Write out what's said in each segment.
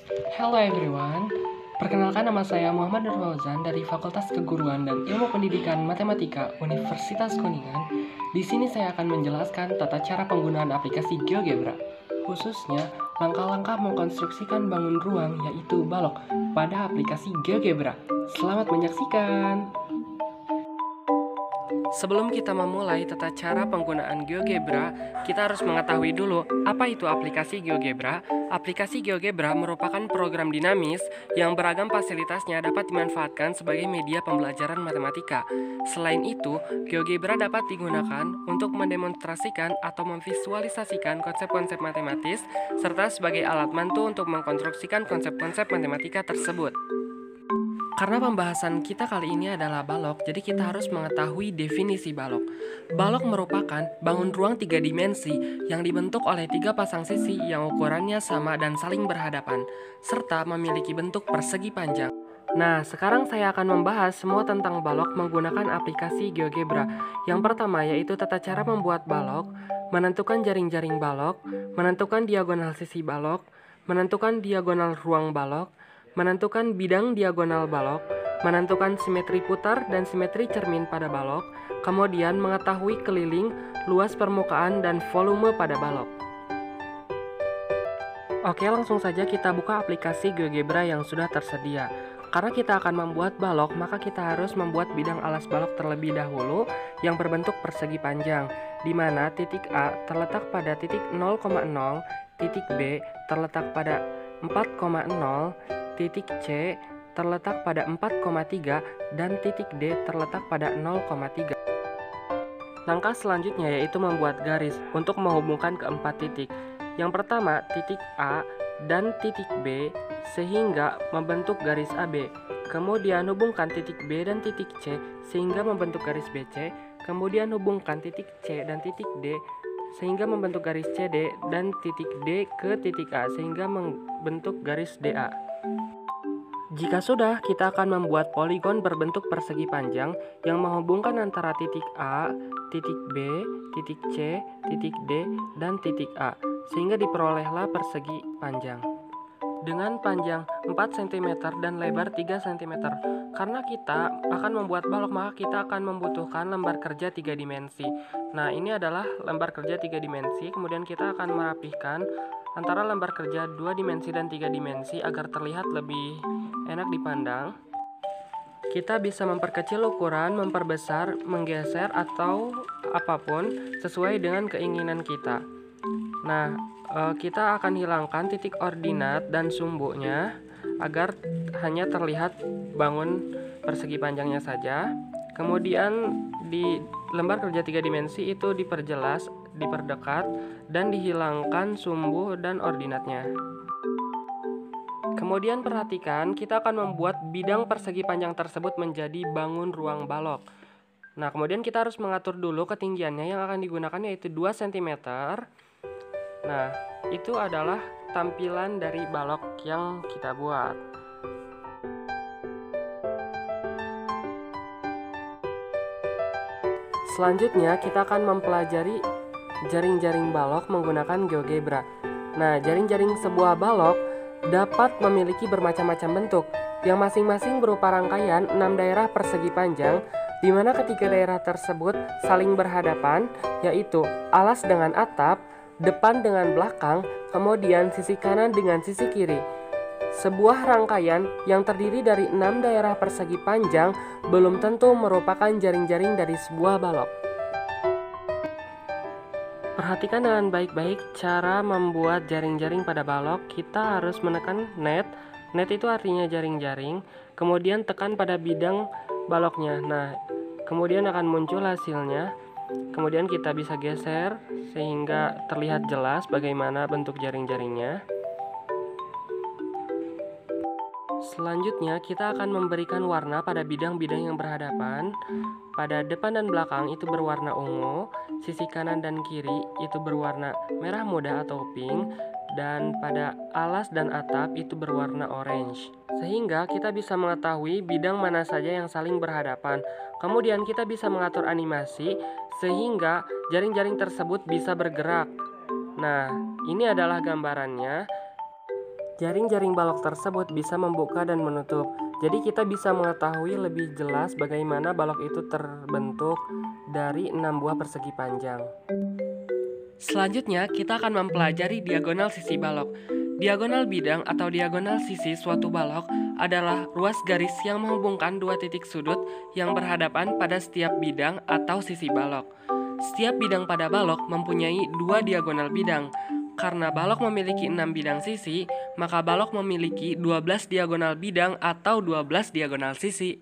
Hello everyone, perkenalkan nama saya Muhammad Nur Fauzan dari Fakultas Keguruan dan Ilmu Pendidikan Matematika Universitas Kuningan. Di sini saya akan menjelaskan tata cara penggunaan aplikasi GeoGebra, khususnya langkah-langkah mengkonstruksikan bangun ruang yaitu balok pada aplikasi GeoGebra. Selamat menyaksikan! Sebelum kita memulai tata cara penggunaan GeoGebra, kita harus mengetahui dulu apa itu aplikasi GeoGebra. Aplikasi GeoGebra merupakan program dinamis yang beragam fasilitasnya dapat dimanfaatkan sebagai media pembelajaran matematika. Selain itu, GeoGebra dapat digunakan untuk mendemonstrasikan atau memvisualisasikan konsep-konsep matematis serta sebagai alat bantu untuk mengkonstruksikan konsep-konsep matematika tersebut. Karena pembahasan kita kali ini adalah balok, jadi kita harus mengetahui definisi balok. Balok merupakan bangun ruang 3 dimensi yang dibentuk oleh 3 pasang sisi yang ukurannya sama dan saling berhadapan, serta memiliki bentuk persegi panjang. Nah, sekarang saya akan membahas semua tentang balok menggunakan aplikasi GeoGebra. Yang pertama yaitu tata cara membuat balok, menentukan jaring-jaring balok, menentukan diagonal sisi balok, menentukan diagonal ruang balok, menentukan bidang diagonal balok, menentukan simetri putar dan simetri cermin pada balok, kemudian mengetahui keliling, luas permukaan, dan volume pada balok. Oke, langsung saja kita buka aplikasi GeoGebra yang sudah tersedia. Karena kita akan membuat balok, maka kita harus membuat bidang alas balok terlebih dahulu yang berbentuk persegi panjang, di mana titik A terletak pada titik 0,0, titik B terletak pada 4,0, titik C terletak pada 4,3 dan titik D terletak pada 0,3. Langkah selanjutnya yaitu membuat garis untuk menghubungkan keempat titik. Yang pertama titik A dan titik B sehingga membentuk garis AB. Kemudian hubungkan titik B dan titik C sehingga membentuk garis BC. Kemudian hubungkan titik C dan titik D sehingga membentuk garis CD dan titik D ke titik A sehingga membentuk garis DA. Jika sudah, kita akan membuat poligon berbentuk persegi panjang yang menghubungkan antara titik A, titik B, titik C, titik D, dan titik A, sehingga diperolehlah persegi panjang. Dengan panjang 4 cm dan lebar 3 cm. Karena kita akan membuat balok, maka kita akan membutuhkan lembar kerja 3 dimensi. Nah, ini adalah lembar kerja 3 dimensi, kemudian kita akan merapihkan antara lembar kerja 2 dimensi dan 3 dimensi agar terlihat lebih enak dipandang. Kita bisa memperkecil ukuran, memperbesar, menggeser, atau apapun sesuai dengan keinginan kita. Nah, kita akan hilangkan titik ordinat dan sumbunya agar hanya terlihat bangun persegi panjangnya saja. Kemudian di lembar kerja 3 dimensi itu diperjelas, diperdekat, dan dihilangkan sumbu dan ordinatnya. Kemudian perhatikan, kita akan membuat bidang persegi panjang tersebut menjadi bangun ruang balok. Nah, kemudian kita harus mengatur dulu ketinggiannya yang akan digunakan yaitu 2 cm. Nah, itu adalah tampilan dari balok yang kita buat. Selanjutnya, kita akan mempelajari jaring-jaring balok menggunakan GeoGebra. Nah, jaring-jaring sebuah balok dapat memiliki bermacam-macam bentuk, yang masing-masing berupa rangkaian 6 daerah persegi panjang, di mana ketiga daerah tersebut saling berhadapan, yaitu alas dengan atap, depan dengan belakang, kemudian sisi kanan dengan sisi kiri. Sebuah rangkaian yang terdiri dari 6 daerah persegi panjang belum tentu merupakan jaring-jaring dari sebuah balok. Perhatikan dengan baik-baik cara membuat jaring-jaring pada balok. Kita harus menekan net. Net itu artinya jaring-jaring. Kemudian tekan pada bidang baloknya. Nah, kemudian akan muncul hasilnya. Kemudian kita bisa geser sehingga terlihat jelas bagaimana bentuk jaring-jaringnya. Selanjutnya, kita akan memberikan warna pada bidang-bidang yang berhadapan. Pada depan dan belakang itu berwarna ungu, sisi kanan dan kiri itu berwarna merah muda atau pink, dan pada alas dan atap itu berwarna orange. Sehingga kita bisa mengetahui bidang mana saja yang saling berhadapan. Kemudian kita bisa mengatur animasi sehingga jaring-jaring tersebut bisa bergerak. Nah, ini adalah gambarannya. Jaring-jaring balok tersebut bisa membuka dan menutup. Jadi kita bisa mengetahui lebih jelas bagaimana balok itu terbentuk dari 6 buah persegi panjang. Selanjutnya, kita akan mempelajari diagonal sisi balok. Diagonal bidang atau diagonal sisi suatu balok adalah ruas garis yang menghubungkan dua titik sudut yang berhadapan pada setiap bidang atau sisi balok. Setiap bidang pada balok mempunyai dua diagonal bidang. Karena balok memiliki 6 bidang sisi, maka balok memiliki 12 diagonal bidang atau 12 diagonal sisi.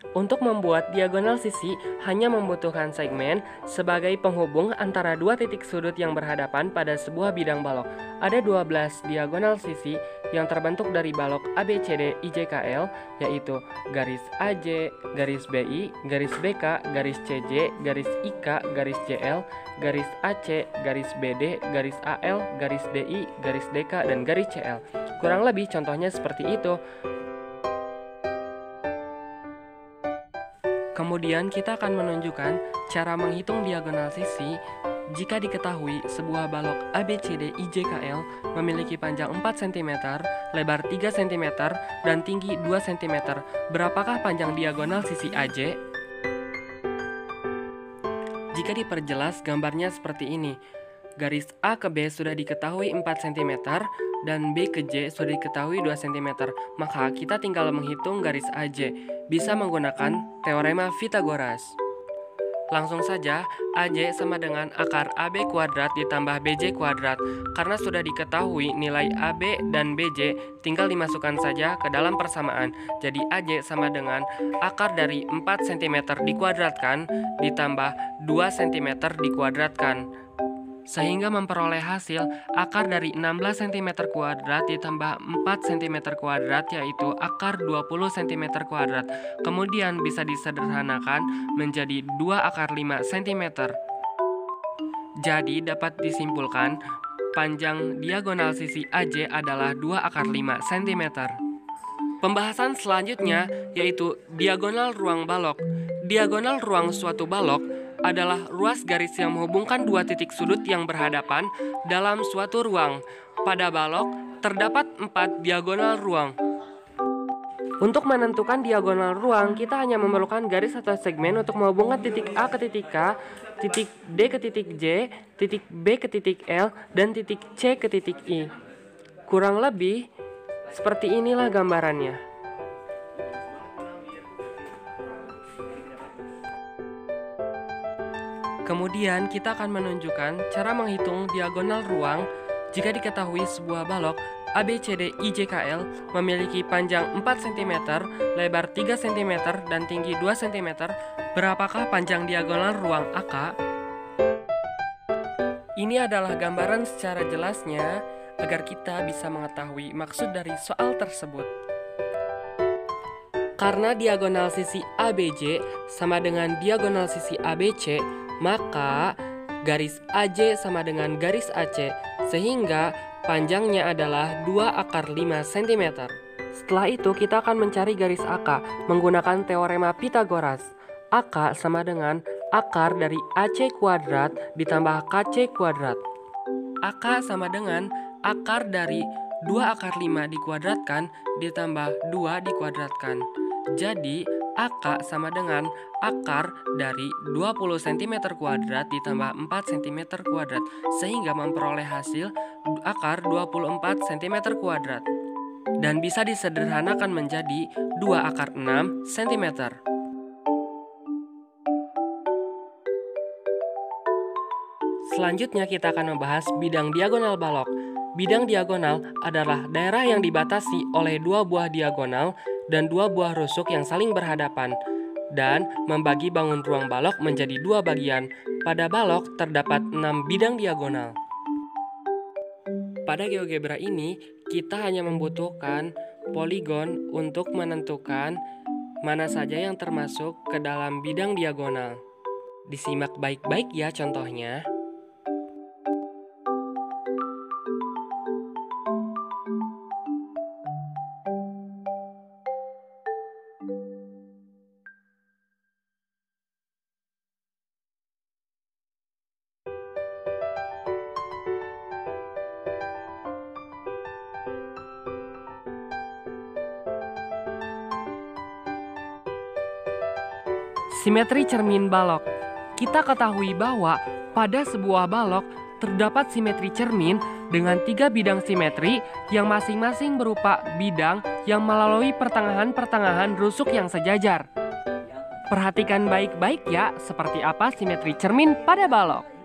Untuk membuat diagonal sisi hanya membutuhkan segmen sebagai penghubung antara dua titik sudut yang berhadapan pada sebuah bidang balok. Ada 12 diagonal sisi yang terbentuk dari balok ABCD IJKL, yaitu garis AJ, garis BI, garis BK, garis CJ, garis IK, garis JL, garis AC, garis BD, garis AL, garis DI, garis DK, dan garis CL. Kurang lebih contohnya seperti itu. Kemudian kita akan menunjukkan cara menghitung diagonal sisi jika diketahui sebuah balok ABCD IJKL memiliki panjang 4 cm, lebar 3 cm, dan tinggi 2 cm. Berapakah panjang diagonal sisi AJ? Jika diperjelas gambarnya seperti ini. Garis A ke B sudah diketahui 4 cm dan B ke J sudah diketahui 2 cm. Maka kita tinggal menghitung garis AJ. Bisa menggunakan teorema Pythagoras. Langsung saja, AJ sama dengan akar AB kuadrat ditambah BJ kuadrat. Karena sudah diketahui nilai AB dan BJ, tinggal dimasukkan saja ke dalam persamaan. Jadi AJ sama dengan akar dari 4 cm dikuadratkan ditambah 2 cm dikuadratkan. Sehingga memperoleh hasil akar dari 16 cm kuadrat ditambah 4 cm kuadrat, yaitu akar 20 cm kuadrat. Kemudian bisa disederhanakan menjadi 2 akar 5 cm. Jadi dapat disimpulkan panjang diagonal sisi AJ adalah 2 akar 5 cm. Pembahasan selanjutnya yaitu diagonal ruang balok. Diagonal ruang suatu balok adalah ruas garis yang menghubungkan dua titik sudut yang berhadapan dalam suatu ruang. Pada balok terdapat 4 diagonal ruang. Untuk menentukan diagonal ruang, kita hanya memerlukan garis atau segmen untuk menghubungkan titik A ke titik K, titik D ke titik J, titik B ke titik L, dan titik C ke titik I. Kurang lebih seperti inilah gambarannya. Kemudian kita akan menunjukkan cara menghitung diagonal ruang jika diketahui sebuah balok ABCD IJKL memiliki panjang 4 cm, lebar 3 cm, dan tinggi 2 cm. Berapakah panjang diagonal ruang AK? Ini adalah gambaran secara jelasnya agar kita bisa mengetahui maksud dari soal tersebut. Karena diagonal sisi ABJ sama dengan diagonal sisi ABC, maka garis AJ sama dengan garis AC, sehingga panjangnya adalah 2 akar 5 cm. Setelah itu kita akan mencari garis AK menggunakan teorema Pythagoras. AK sama dengan akar dari AC kuadrat ditambah KC kuadrat. AK sama dengan akar dari 2 akar 5 dikuadratkan ditambah 2 dikuadratkan. Jadi AK sama dengan akar dari 20 cm kuadrat ditambah 4 cm kuadrat, sehingga memperoleh hasil akar 24 cm kuadrat. Dan bisa disederhanakan menjadi 2 akar 6 cm. Selanjutnya kita akan membahas bidang diagonal balok. Bidang diagonal adalah daerah yang dibatasi oleh 2 buah diagonal dan 2 buah rusuk yang saling berhadapan, dan membagi bangun ruang balok menjadi 2 bagian. Pada balok terdapat 6 bidang diagonal. Pada GeoGebra ini, kita hanya membutuhkan poligon untuk menentukan mana saja yang termasuk ke dalam bidang diagonal. Disimak baik-baik ya contohnya. Simetri cermin balok. Kita ketahui bahwa pada sebuah balok terdapat simetri cermin dengan 3 bidang simetri yang masing-masing berupa bidang yang melalui pertengahan-pertengahan rusuk yang sejajar. Perhatikan baik-baik ya, seperti apa simetri cermin pada balok.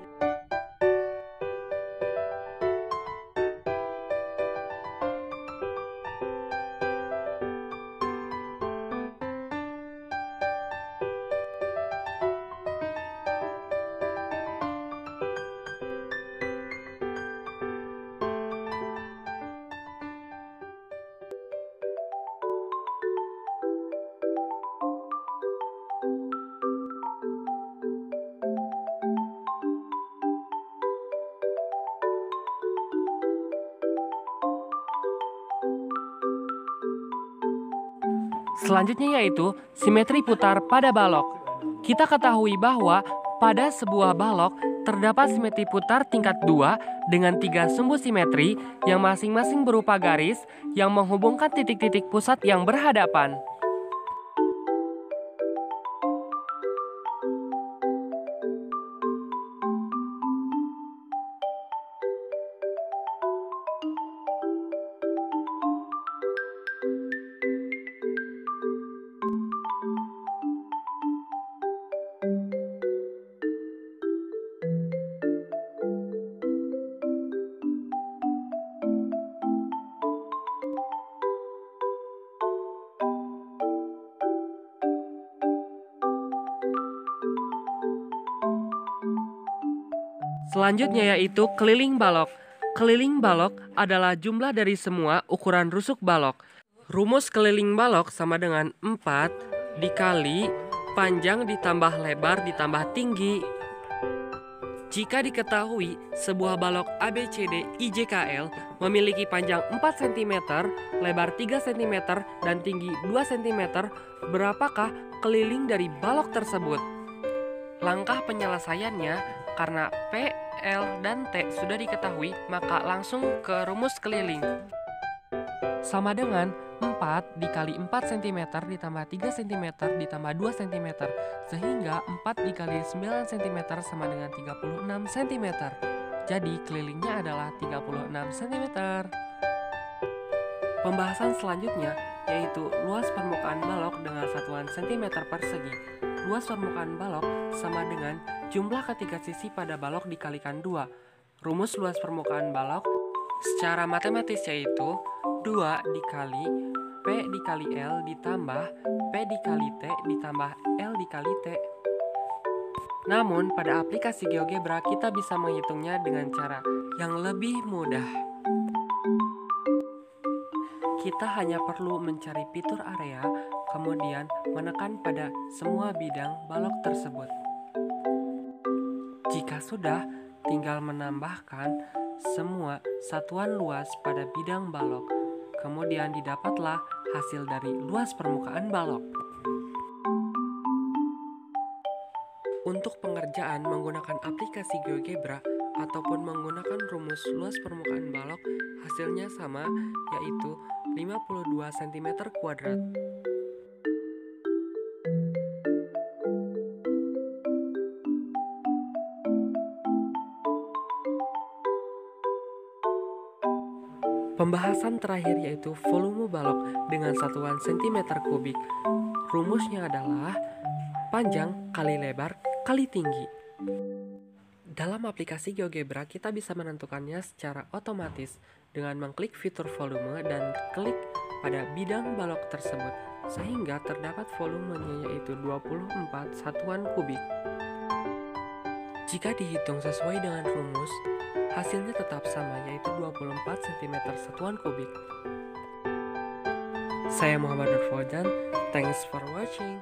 Selanjutnya yaitu simetri putar pada balok. Kita ketahui bahwa pada sebuah balok terdapat simetri putar tingkat 2 dengan 3 sumbu simetri yang masing-masing berupa garis yang menghubungkan titik-titik pusat yang berhadapan. Selanjutnya yaitu keliling balok. Keliling balok adalah jumlah dari semua ukuran rusuk balok. Rumus keliling balok sama dengan 4 dikali panjang ditambah lebar ditambah tinggi. Jika diketahui sebuah balok ABCD IJKL memiliki panjang 4 cm, lebar 3 cm, dan tinggi 2 cm, berapakah keliling dari balok tersebut? Langkah penyelesaiannya, karena P, L, dan T sudah diketahui, maka langsung ke rumus keliling. Sama dengan 4 dikali 4 cm ditambah 3 cm ditambah 2 cm, sehingga 4 dikali 9 cm sama dengan 36 cm. Jadi kelilingnya adalah 36 cm. Pembahasan selanjutnya yaitu luas permukaan balok dengan satuan cm persegi. Luas permukaan balok sama dengan jumlah ketiga sisi pada balok dikalikan 2. Rumus luas permukaan balok secara matematis yaitu 2 dikali P dikali L ditambah P dikali T ditambah L dikali T. Namun pada aplikasi GeoGebra kita bisa menghitungnya dengan cara yang lebih mudah. Kita hanya perlu mencari fitur area, kemudian menekan pada semua bidang balok tersebut. Jika sudah, tinggal menambahkan semua satuan luas pada bidang balok. Kemudian didapatlah hasil dari luas permukaan balok. Untuk pengerjaan menggunakan aplikasi GeoGebra ataupun menggunakan rumus luas permukaan balok, hasilnya sama, yaitu 52 cm². Pembahasan terakhir yaitu volume balok dengan satuan cm3. Rumusnya adalah panjang kali lebar kali tinggi. Dalam aplikasi GeoGebra kita bisa menentukannya secara otomatis dengan mengklik fitur volume dan klik pada bidang balok tersebut, sehingga terdapat volumenya yaitu 24 satuan kubik. Jika dihitung sesuai dengan rumus, hasilnya tetap sama yaitu 24 cm satuan kubik. Saya Muhammad Nur Fauzan, thanks for watching.